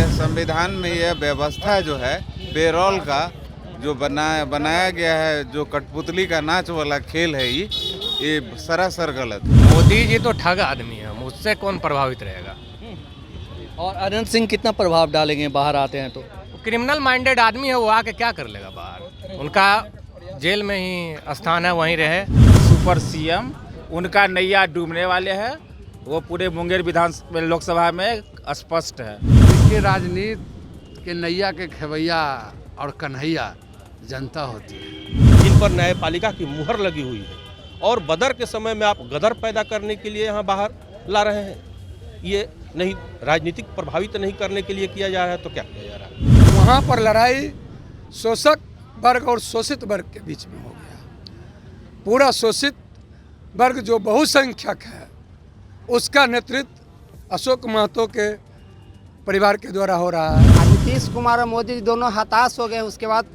संविधान में यह व्यवस्था जो है पेरोल का जो बनाया गया है, जो कठपुतली का नाच वाला खेल है, ये सरासर गलत है। मोदी जी तो ठग आदमी है, मुझसे कौन प्रभावित रहेगा। और अनंत सिंह कितना प्रभाव डालेंगे बाहर आते हैं तो? क्रिमिनल माइंडेड आदमी है, वो आके क्या कर लेगा बाहर। उनका जेल में ही स्थान है, वहीं रहे। सुपर सीएम उनका नैया डूबने वाले हैं, वो पूरे मुंगेर विधानसभा लोकसभा में स्पष्ट है। देखिए, राजनीति के नैया के खेवैया और कन्हैया जनता होती है। इन पर न्यायपालिका की मुहर लगी हुई है और बदर के समय में आप गदर पैदा करने के लिए यहाँ बाहर ला रहे हैं। ये नहीं, राजनीतिक प्रभावित नहीं करने के लिए किया जा रहा है तो क्या किया जा रहा है? वहाँ पर लड़ाई शोषक वर्ग और शोषित वर्ग के बीच में हो गया। पूरा शोषित वर्ग जो बहुसंख्यक है, उसका नेतृत्व अशोक महतो के परिवार के द्वारा हो रहा है। नीतीश कुमार और मोदी दोनों हताश हो गए। उसके बाद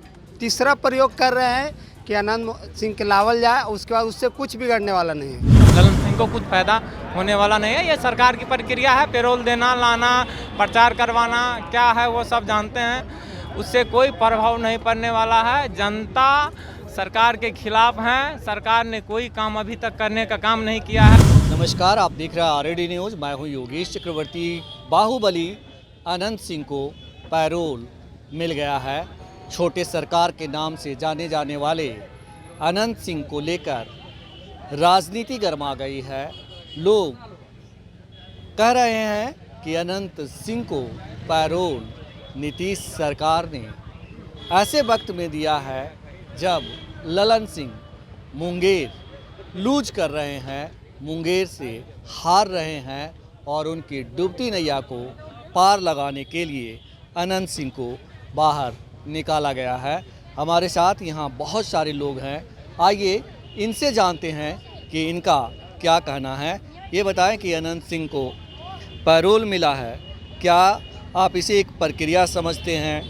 तीसरा प्रयोग कर रहे हैं कि अनंत सिंह के लावल जाए, उसके बाद उससे कुछ बिगड़ने वाला नहीं है। ललन सिंह को कुछ फायदा होने वाला नहीं है। ये सरकार की प्रक्रिया है, पेरोल देना, लाना, प्रचार करवाना क्या है वो सब जानते हैं। उससे कोई प्रभाव नहीं पड़ने वाला है। जनता सरकार के खिलाफ है। सरकार ने कोई काम अभी तक करने का काम नहीं किया है। नमस्कार, आप देख रहे हैं आरएडी न्यूज़। मैं हूं योगेश चक्रवर्ती। बाहुबली अनंत सिंह को पैरोल मिल गया है। छोटे सरकार के नाम से जाने जाने वाले अनंत सिंह को लेकर राजनीति गर्मा गई है। लोग कह रहे हैं कि अनंत सिंह को पैरोल नीतीश सरकार ने ऐसे वक्त में दिया है जब ललन सिंह मुंगेर लूज कर रहे हैं, मुंगेर से हार रहे हैं और उनकी डूबती नैया को पार लगाने के लिए अनंत सिंह को बाहर निकाला गया है। हमारे साथ यहाँ बहुत सारे लोग हैं, आइए इनसे जानते हैं कि इनका क्या कहना है। ये बताएं कि अनंत सिंह को पैरोल मिला है, क्या आप इसे एक प्रक्रिया समझते हैं?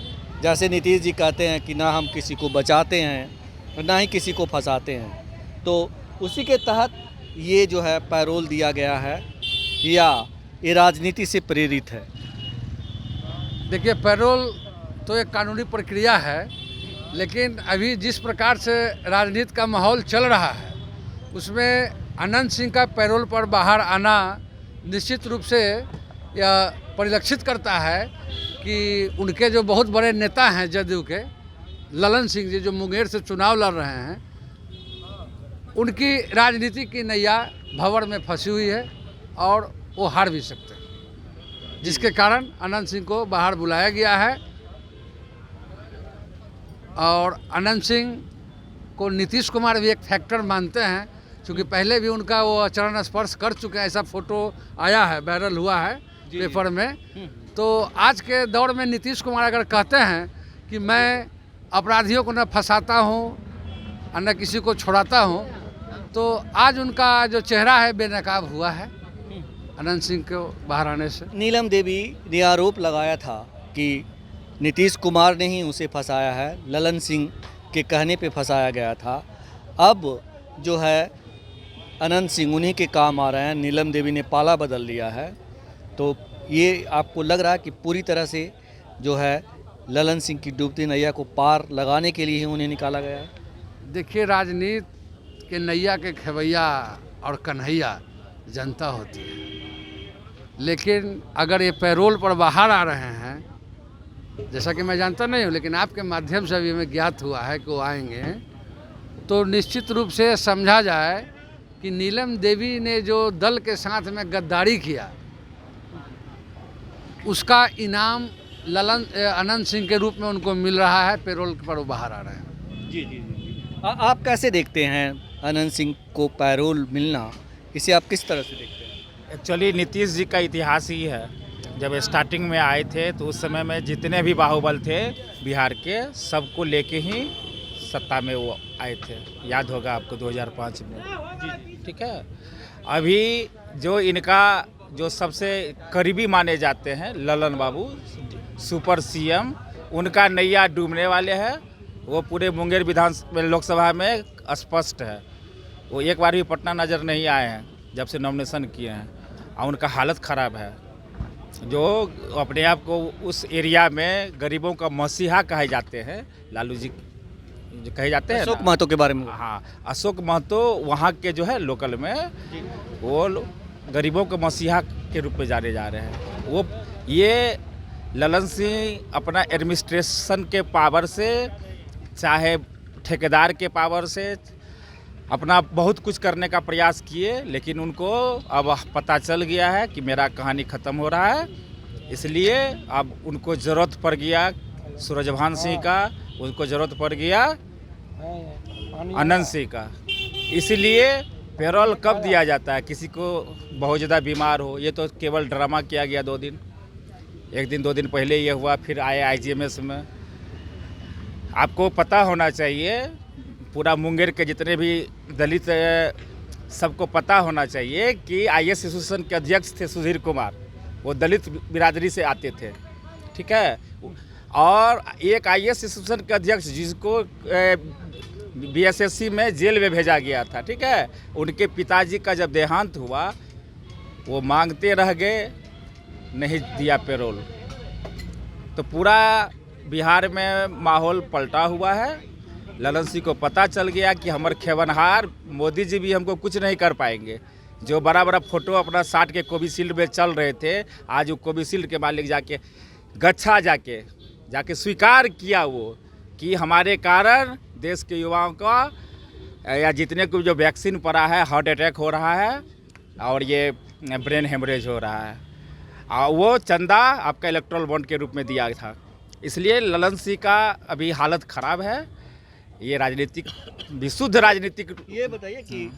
जैसे नीतीश जी कहते हैं कि ना हम किसी को बचाते हैं और ना ही किसी को फंसाते हैं, तो उसी के तहत ये जो है पैरोल दिया गया है या ये राजनीति से प्रेरित है? देखिए, पैरोल तो एक कानूनी प्रक्रिया है, लेकिन अभी जिस प्रकार से राजनीति का माहौल चल रहा है उसमें अनंत सिंह का पैरोल पर बाहर आना निश्चित रूप से यह परिलक्षित करता है कि उनके जो बहुत बड़े नेता हैं जदयू के, ललन सिंह जी जो मुंगेर से चुनाव लड़ रहे हैं, उनकी राजनीति की नैया भंवर में फंसी हुई है और वो हार भी सकते हैं, जिसके कारण अनंत सिंह को बाहर बुलाया गया है। और अनंत सिंह को नीतीश कुमार भी एक फैक्टर मानते हैं, क्योंकि पहले भी उनका वो चरण स्पर्श कर चुके हैं। ऐसा फोटो आया है, वायरल हुआ है पेपर में। तो आज के दौर में नीतीश कुमार अगर कहते हैं कि मैं अपराधियों को न फंसाता हूँ और न किसी को छुड़ाता हूँ, तो आज उनका जो चेहरा है बेनकाब हुआ है अनंत सिंह को बाहर आने से। नीलम देवी ने आरोप लगाया था कि नीतीश कुमार ने ही उसे फंसाया है, ललन सिंह के कहने पे फंसाया गया था। अब जो है अनंत सिंह उन्हीं के काम आ रहे हैं। नीलम देवी ने पाला बदल लिया है, तो ये आपको लग रहा है कि पूरी तरह से जो है ललन सिंह की डूबती नैया को पार लगाने के लिए ही उन्हें निकाला गया है? देखिए, राजनीति के नैया के खेवैया और कन्हैया जनता होती है, लेकिन अगर ये पैरोल पर बाहर आ रहे हैं, जैसा कि मैं जानता नहीं हूँ, लेकिन आपके माध्यम से अभी हमें ज्ञात हुआ है कि वो आएंगे, तो निश्चित रूप से समझा जाए कि नीलम देवी ने जो दल के साथ में गद्दारी किया, उसका इनाम अनंत सिंह के रूप में उनको मिल रहा है। पैरोल पर वो बाहर आ रहे हैं। जी जी जी। आप कैसे देखते हैं अनंत सिंह को पैरोल मिलना, इसे आप किस तरह से देखते हैं? एक्चुअली नीतीश जी का इतिहास ही है। जब स्टार्टिंग में आए थे तो उस समय में जितने भी बाहुबल थे बिहार के, सबको लेके ही सत्ता में वो आए थे। याद होगा आपको 2005 में। ठीक है। अभी जो इनका जो सबसे करीबी माने जाते हैं ललन बाबू, सुपर सीएम, उनका नैया डूबने वाले हैं। वो पूरे मुंगेर विधानसभा लोकसभा में स्पष्ट है। वो एक बार भी पटना नज़र नहीं आए हैं जब से नॉमिनेशन किए हैं, और उनका हालत ख़राब है। जो अपने आप को उस एरिया में गरीबों का मसीहा कहे जाते हैं, लालू जी जो कहे जाते हैं अशोक ना। महतो के बारे में। हाँ, अशोक महतो वहाँ के जो है लोकल में वो गरीबों के मसीहा के रूप में जाने जा रहे हैं। वो ये ललन सिंह अपना एडमिनिस्ट्रेशन के पावर से, चाहे ठेकेदार के पावर से, अपना बहुत कुछ करने का प्रयास किए, लेकिन उनको अब पता चल गया है कि मेरा कहानी ख़त्म हो रहा है। इसलिए अब उनको ज़रूरत पड़ गया सूरजभान सिंह का, उनको ज़रूरत पड़ गया अनंत सिंह का। इसलिए पेरोल कब दिया जाता है? किसी को बहुत ज़्यादा बीमार हो, ये तो केवल ड्रामा किया गया 2 दिन, 1 दिन 2 दिन पहले ये हुआ, फिर आए IGMS में। आपको पता होना चाहिए, पूरा मुंगेर के जितने भी दलित सबको पता होना चाहिए कि IAS एसोसिएशन के अध्यक्ष थे सुधीर कुमार, वो दलित बिरादरी से आते थे, ठीक है। और एक IAS एसोसिएशन के अध्यक्ष जिसको BSSC में जेल में भेजा गया था, ठीक है, उनके पिताजी का जब देहांत हुआ वो मांगते रह गए, नहीं दिया पेरोल। तो पूरा बिहार में माहौल पलटा हुआ है। ललन सिंह को पता चल गया कि हमारे खेवनहार मोदी जी भी हमको कुछ नहीं कर पाएंगे। जो बड़ा बड़ा फोटो अपना साट के कोविशील्ड में चल रहे थे, आज वो कोविशील्ड के मालिक जाके गच्छा जाके स्वीकार किया वो कि हमारे कारण देश के युवाओं का या जितने को जो वैक्सीन पड़ा है, हार्ट अटैक हो रहा है और ये ब्रेन हेमरेज हो रहा है। और वो चंदा आपका इलेक्ट्रल बॉन्ड के रूप में दिया था। इसलिए ललन सिंह का अभी हालत ख़राब है। ये राजनीतिक, विशुद्ध राजनीतिक। ये बताइए कि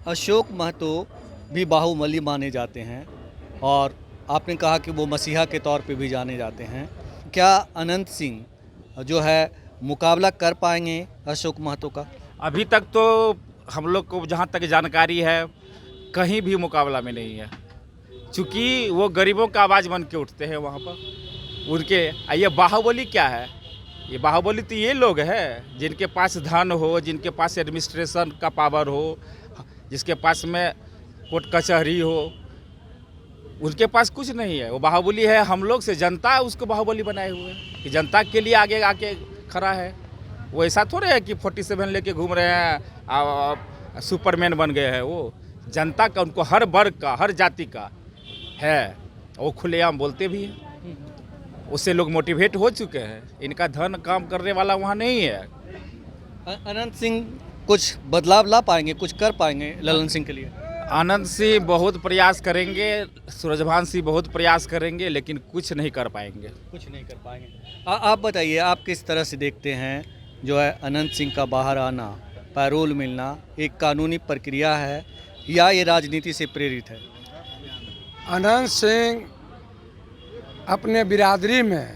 अशोक महतो भी बाहुबली माने जाते हैं और आपने कहा कि वो मसीहा के तौर पे भी जाने जाते हैं। क्या अनंत सिंह जो है मुकाबला कर पाएंगे अशोक महतो का? अभी तक तो हम लोग को जहाँ तक जानकारी है कहीं भी मुकाबला में नहीं है, चूँकि वो गरीबों का आवाज़ बन के उठते हैं वहाँ पर उनके। ये बाहुबली क्या है? ये बाहुबली तो ये लोग हैं जिनके पास धन हो, जिनके पास एडमिनिस्ट्रेशन का पावर हो, जिसके पास में कोर्ट कचहरी हो, उनके पास कुछ नहीं है। वो बाहुबली है हम लोग से, जनता उसको बाहुबली बनाए हुए कि जनता के लिए आगे आके खड़ा है। वो ऐसा थोड़े है कि 47 लेके घूम रहे हैं, सुपरमैन बन गए हैं। वो जनता का, उनको हर वर्ग का, हर जाति का है। वो खुलेआम बोलते भी हैं, उससे लोग मोटिवेट हो चुके हैं। इनका धन काम करने वाला वहाँ नहीं है। अनंत सिंह कुछ बदलाव ला पाएंगे, कुछ कर पाएंगे ललन सिंह के लिए? अनंत सिंह बहुत प्रयास करेंगे, सूरजभान सिंह बहुत प्रयास करेंगे, लेकिन कुछ नहीं कर पाएंगे। कुछ नहीं कर पाएंगे। आप बताइए, आप किस तरह से देखते हैं जो है अनंत सिंह का बाहर आना, पैरोल मिलना एक कानूनी प्रक्रिया है या ये राजनीति से प्रेरित है? अनंत सिंह अपने बिरादरी में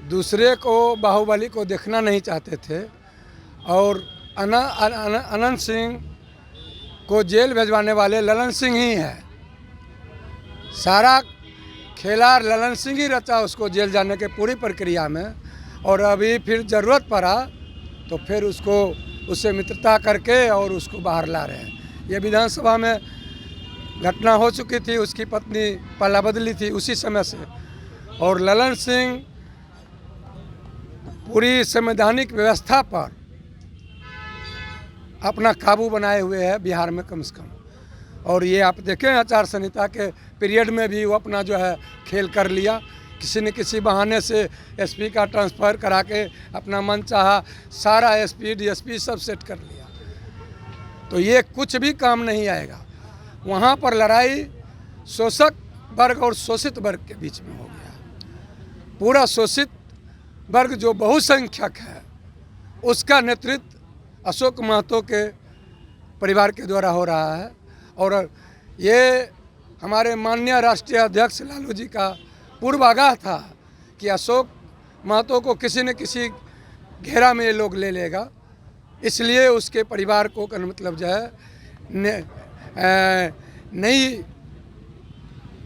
दूसरे को बाहुबली को देखना नहीं चाहते थे और अनंत सिंह को जेल भिजवाने वाले ललन सिंह ही है। सारा खेला ललन सिंह ही रचा उसको जेल जाने के पूरी प्रक्रिया में। और अभी फिर ज़रूरत पड़ा तो फिर उसको उससे मित्रता करके और उसको बाहर ला रहे हैं। ये विधानसभा में घटना हो चुकी थी, उसकी पत्नी पल्ला बदली थी उसी समय से। और ललन सिंह पूरी संवैधानिक व्यवस्था पर अपना काबू बनाए हुए है बिहार में कम से कम। और ये आप देखें आचार संहिता के पीरियड में भी वो अपना जो है खेल कर लिया। किसी न किसी बहाने से एसपी का ट्रांसफ़र करा के अपना मन चाहा सारा एसपी डीएसपी सब सेट कर लिया। तो ये कुछ भी काम नहीं आएगा। वहाँ पर लड़ाई शोषक वर्ग और शोषित वर्ग के बीच में हो गया। पूरा शोषित वर्ग जो बहुसंख्यक है उसका नेतृत्व अशोक महतो के परिवार के द्वारा हो रहा है। और ये हमारे माननीय राष्ट्रीय अध्यक्ष लालू जी का पूर्वागाह था कि अशोक महतो को किसी न किसी घेरा में ये लोग ले लेगा, इसलिए उसके परिवार को मतलब जो है नई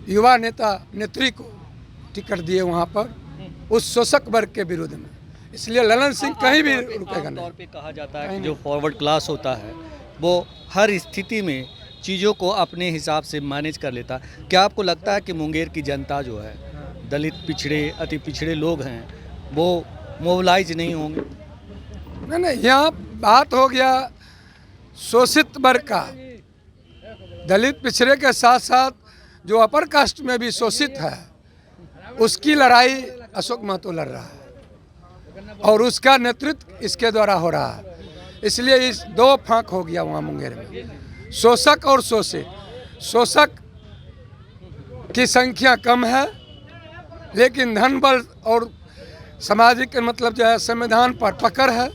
युवा नेत्री को टिकट दिए वहाँ पर उस शोषक वर्ग के विरुद्ध में। इसलिए ललन सिंह कहीं भी रुकेगा नहीं। तौर पे कहा जाता है कि जो फॉरवर्ड क्लास होता है वो हर स्थिति में चीज़ों को अपने हिसाब से मैनेज कर लेता। क्या आपको लगता है कि मुंगेर की जनता जो है, दलित पिछड़े अति पिछड़े लोग हैं, वो मोबिलाइज नहीं होंगे? नहीं, यहाँ बात हो गया शोषित वर्ग का। दलित पिछड़े के साथ साथ जो अपर कास्ट में भी शोषित है, उसकी लड़ाई अशोक महतो लड़ रहा है और उसका नेतृत्व इसके द्वारा हो रहा है। इसलिए इस दो फांक हो गया वहाँ मुंगेर में, शोषक और शोषित। शोषक की संख्या कम है, लेकिन धन बल और सामाजिक मतलब जो है संविधान पर पकड़ है,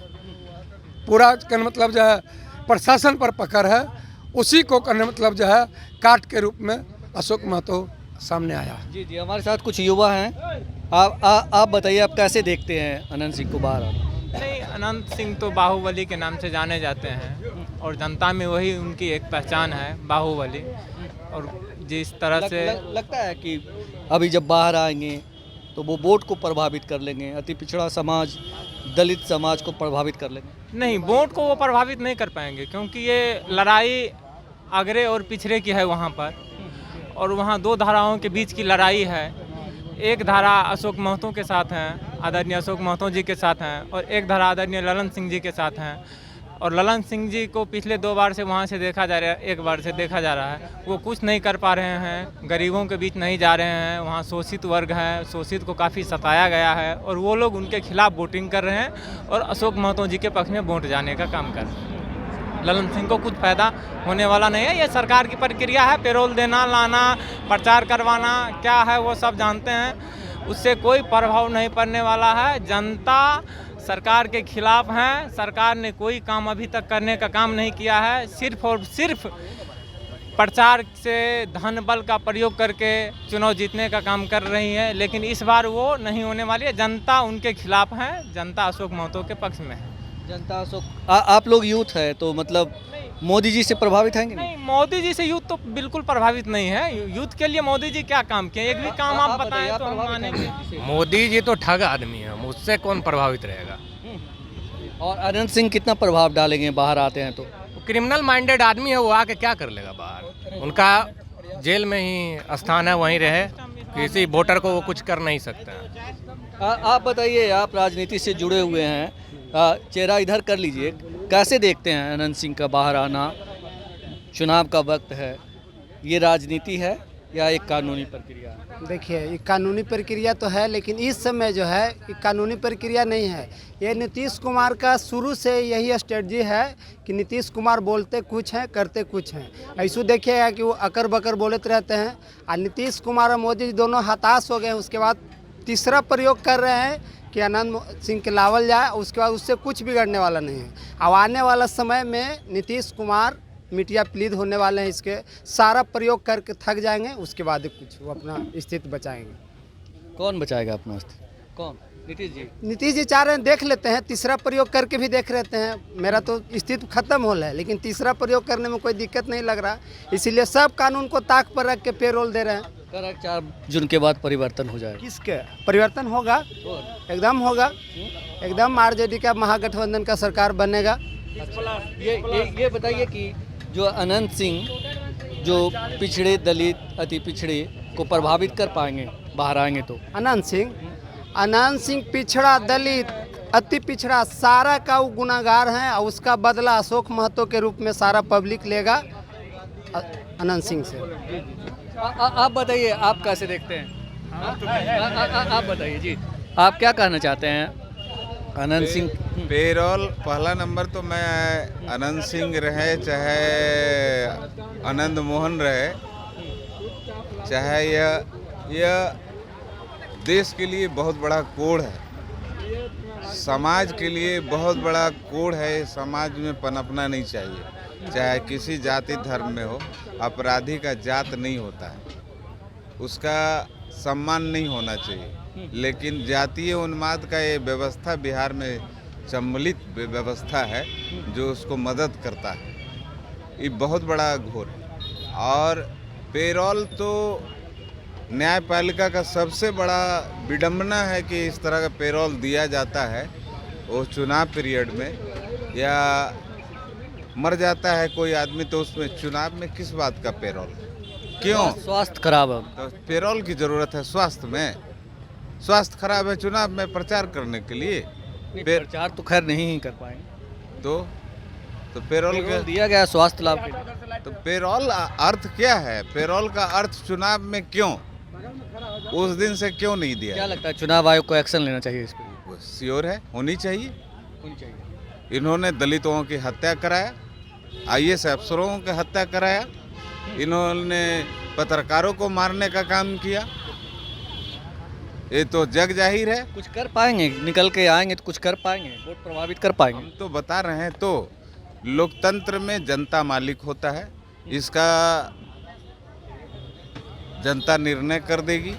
पूरा का मतलब जो है प्रशासन पर पकड़ है। उसी को करने मतलब जो है काट के रूप में अशोक महतो सामने आया। जी जी, हमारे साथ कुछ युवा हैं। आप बताइए, आप कैसे देखते हैं अनंत सिंह को बाहर आना? नहीं, अनंत सिंह तो बाहुबली के नाम से जाने जाते हैं और जनता में वही उनकी एक पहचान है, बाहुबली। और जिस तरह से लगता है कि अभी जब बाहर आएंगे तो वो वोट को प्रभावित कर लेंगे, अति पिछड़ा समाज, दलित समाज को प्रभावित कर लेंगे। नहीं, वोट को वो प्रभावित नहीं कर पाएंगे, क्योंकि ये लड़ाई अगरे और पिछड़े की है वहाँ पर। और वहाँ दो धाराओं के बीच की लड़ाई है। एक धारा अशोक महतो के साथ हैं, आदरणीय अशोक महतो जी के साथ हैं, और एक धारा आदरणीय ललन सिंह जी के साथ हैं। और ललन सिंह जी को पिछले 2 बार से वहाँ से देखा जा रहा है, 1 बार से देखा जा रहा है, वो कुछ नहीं कर पा रहे हैं, गरीबों के बीच नहीं जा रहे हैं। वहाँ शोषित वर्ग है, शोषित को काफ़ी सताया गया है और वो लोग उनके खिलाफ वोटिंग कर रहे हैं और अशोक महतो जी के पक्ष में वोट जाने का काम कर रहे हैं। ललन सिंह को कुछ फायदा होने वाला नहीं है। ये सरकार की प्रक्रिया है, पेरोल देना, लाना, प्रचार करवाना, क्या है वो सब जानते हैं। उससे कोई प्रभाव नहीं पड़ने वाला है। जनता सरकार के खिलाफ है। सरकार ने कोई काम अभी तक करने का काम नहीं किया है। सिर्फ और सिर्फ प्रचार से धन बल का प्रयोग करके चुनाव जीतने का काम कर रही है, लेकिन इस बार वो नहीं होने वाली है। जनता उनके खिलाफ है, जनता अशोक महतो के पक्ष में है। जनता अशोक, आप लोग यूथ है तो मतलब मोदी जी से प्रभावित हैं कि नहीं? नहीं, मोदी जी से यूथ तो बिल्कुल प्रभावित नहीं है। यूथ के लिए मोदी जी क्या काम किए? एक भी काम आप बताएं तो हम मानेंगे। मोदी जी तो ठग आदमी है, मुझसे कौन प्रभावित रहेगा? और अनंत सिंह कितना प्रभाव डालेंगे बाहर आते हैं तो? क्रिमिनल माइंडेड आदमी है, वो आके क्या कर लेगा बाहर? उनका जेल में ही स्थान है, वहीं रहे। किसी वोटर को वो कुछ कर नहीं सकते। आप बताइए, आप राजनीति से जुड़े हुए हैं, चेहरा इधर कर लीजिए। कैसे देखते हैं अनंत सिंह का बाहर आना? चुनाव का वक्त है, ये राजनीति है या एक कानूनी प्रक्रिया है? देखिए, ये कानूनी प्रक्रिया तो है, लेकिन इस समय जो है ये कानूनी प्रक्रिया नहीं है। ये नीतीश कुमार का शुरू से यही स्ट्रेटजी है कि नीतीश कुमार बोलते कुछ हैं, करते कुछ हैं। ऐसा देखिएगा कि वो अकर बकर बोलते रहते हैं और नीतीश कुमार और मोदी दोनों हताश हो गए। उसके बाद तीसरा प्रयोग कर रहे हैं कि अनंत सिंह के लावल जाए, उसके बाद उससे कुछ बिगड़ने वाला नहीं है। अब आने वाला समय में नीतीश कुमार मीडिया प्लीज होने वाले हैं, इसके सारा प्रयोग करके थक जाएंगे, उसके बाद कुछ वो अपना स्थिति बचाएंगे। कौन बचाएगा अपना स्थिति? कौन? नीतीश जी? नीतीश जी चाह रहे हैं, देख लेते हैं, तीसरा प्रयोग करके भी देख लेते हैं। मेरा तो स्थिति खत्म हो रहा है, लेकिन तीसरा प्रयोग करने में कोई दिक्कत नहीं लग रहा, इसीलिए सब कानून को ताक पर रख के पेरोल दे रहे हैं। 4 जून के बाद परिवर्तन हो जाएगा? किसके परिवर्तन होगा? एकदम होगा, एकदम आरजेडी का महागठबंधन का सरकार बनेगा। ये बताइए कि जो अनंत सिंह जो पिछड़े, दलित, अति पिछड़े को प्रभावित कर पाएंगे बाहर आएंगे तो? अनंत सिंह पिछड़ा, दलित, अति पिछड़ा, सारा का वो गुनाहगार हैं और उसका बदला अशोक महतो के रूप में सारा पब्लिक लेगा अनंत सिंह से। आप बताइए, आप कैसे देखते हैं? आप बताइए जी, आप क्या कहना चाहते हैं अनंत सिंह? पेरोल पहला नंबर तो मैं अनंत सिंह रहे, चाहे आनंद मोहन रहे, चाहे यह देश के लिए बहुत बड़ा कोड है, समाज के लिए बहुत बड़ा कोड है। समाज में पनपना नहीं चाहिए, चाहे किसी जाति धर्म में हो। अपराधी का जात नहीं होता है, उसका सम्मान नहीं होना चाहिए। लेकिन जातीय उन्माद का ये व्यवस्था बिहार में सम्मिलित व्यवस्था है जो उसको मदद करता है। ये बहुत बड़ा घोर है। और पेरोल तो न्यायपालिका का सबसे बड़ा विडंबना है कि इस तरह का पेरोल दिया जाता है वो चुनाव पीरियड में, या मर जाता है कोई आदमी तो उसमें चुनाव में किस बात का पेरोल? क्यों? स्वास्थ्य खराब है। तो पेरोल की जरूरत है स्वास्थ्य में? स्वास्थ्य खराब है चुनाव में प्रचार करने के लिए? प्रचार तो खैर नहीं ही कर पाएंगे। तो पेरोल पेरोल का दिया गया स्वास्थ्य लाभ के लिए। तो पेरोल अर्थ क्या है? पेरोल का अर्थ चुनाव में क्यों? उस दिन से क्यों नहीं दिया? क्या लगता है चुनाव आयोग को एक्शन लेना चाहिए इस पर? श्योर है, होनी चाहिए। होनी चाहिए। इन्होंने दलितों की हत्या कराया, IAS अफसरों की हत्या कराया, इन्होंने पत्रकारों को मारने का काम किया। ये तो जग जाहिर है। कुछ कर पाएंगे? निकल के आएंगे तो कुछ कर पाएंगे? वोट प्रभावित कर पाएंगे? हम तो बता रहे हैं, तो लोकतंत्र में जनता मालिक होता है, इसका जनता निर्णय कर देगी।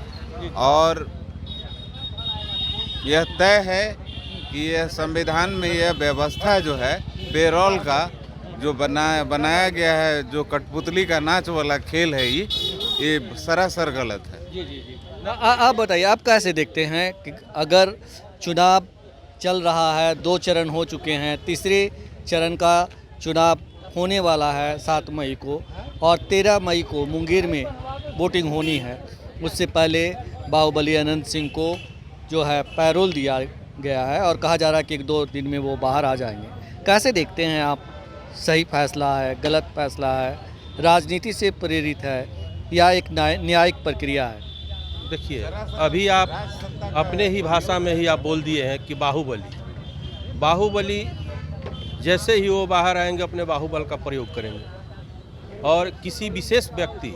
और यह तय है कि यह संविधान में यह व्यवस्था जो है पेरोल का जो बनाया गया है, जो कठपुतली का नाच वाला खेल है, ये सरासर गलत है। जी जी जी। आप बताइए, आप कैसे देखते हैं कि अगर चुनाव चल रहा है, 2 चरण हो चुके हैं, तीसरे चरण का चुनाव होने वाला है 7 मई को, और 13 मई को मुंगेर में वोटिंग होनी है। उससे पहले बाहुबली अनंत सिंह को जो है पैरोल दिया गया है और कहा जा रहा है कि 1-2 दिन में वो बाहर आ जाएंगे। कैसे देखते हैं आप? सही फैसला है, गलत फैसला है, राजनीति से प्रेरित है या एक न्यायिक प्रक्रिया है? देखिए, अभी आप अपने ही भाषा में ही आप बोल दिए हैं कि बाहुबली जैसे ही वो बाहर आएंगे अपने बाहुबल का प्रयोग करेंगे और किसी विशेष व्यक्ति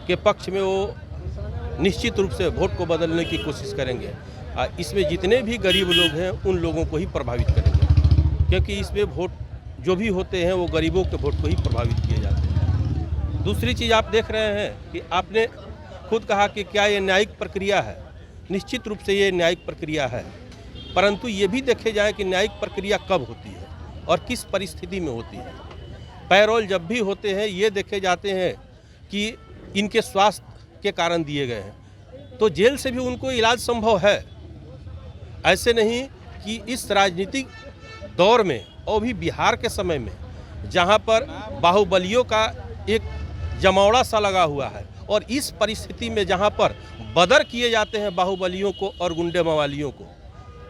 के पक्ष में वो निश्चित रूप से वोट को बदलने की कोशिश करेंगे। इसमें जितने भी गरीब लोग हैं उन लोगों को ही प्रभावित करेंगे, क्योंकि इसमें वोट जो भी होते हैं वो गरीबों के वोट को ही प्रभावित किए जाते हैं। दूसरी चीज़ आप देख रहे हैं कि आपने खुद कहा कि क्या ये न्यायिक प्रक्रिया है? निश्चित रूप से ये न्यायिक प्रक्रिया है, परंतु ये भी देखे जाए कि न्यायिक प्रक्रिया कब होती है और किस परिस्थिति में होती है। पैरोल जब भी होते हैं ये देखे जाते हैं कि इनके स्वास्थ्य के कारण दिए गए हैं, तो जेल से भी उनको इलाज संभव है। ऐसे नहीं कि इस राजनीतिक दौर में और भी बिहार के समय में जहाँ पर बाहुबलियों का एक जमावड़ा सा लगा हुआ है और इस परिस्थिति में जहाँ पर बदर किए जाते हैं बाहुबलियों को और गुंडे मवालियों को,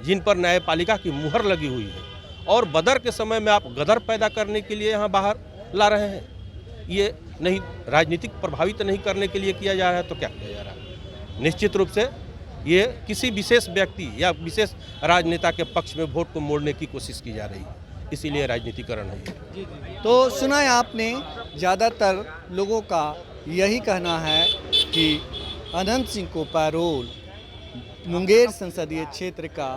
जिन पर न्यायपालिका की मुहर लगी हुई है, और बदर के समय में आप गदर पैदा करने के लिए यहाँ बाहर ला रहे हैं। ये नहीं राजनीतिक प्रभावित नहीं करने के लिए किया जा रहा है तो क्या किया जा रहा है? निश्चित रूप से ये किसी विशेष व्यक्ति या विशेष राजनेता के पक्ष में वोट को मोड़ने की कोशिश की जा रही है, इसीलिए राजनीतिकरण है। तो सुना है आपने, ज़्यादातर लोगों का यही कहना है कि अनंत सिंह को पैरोल मुंगेर संसदीय क्षेत्र का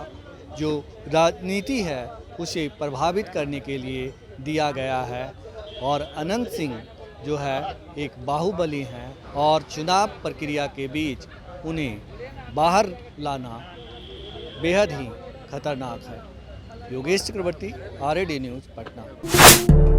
जो राजनीति है उसे प्रभावित करने के लिए दिया गया है, और अनंत सिंह जो है एक बाहुबली हैं और चुनाव प्रक्रिया के बीच उन्हें बाहर लाना बेहद ही खतरनाक है। योगेश चक्रवर्ती, RAD न्यूज़, पटना।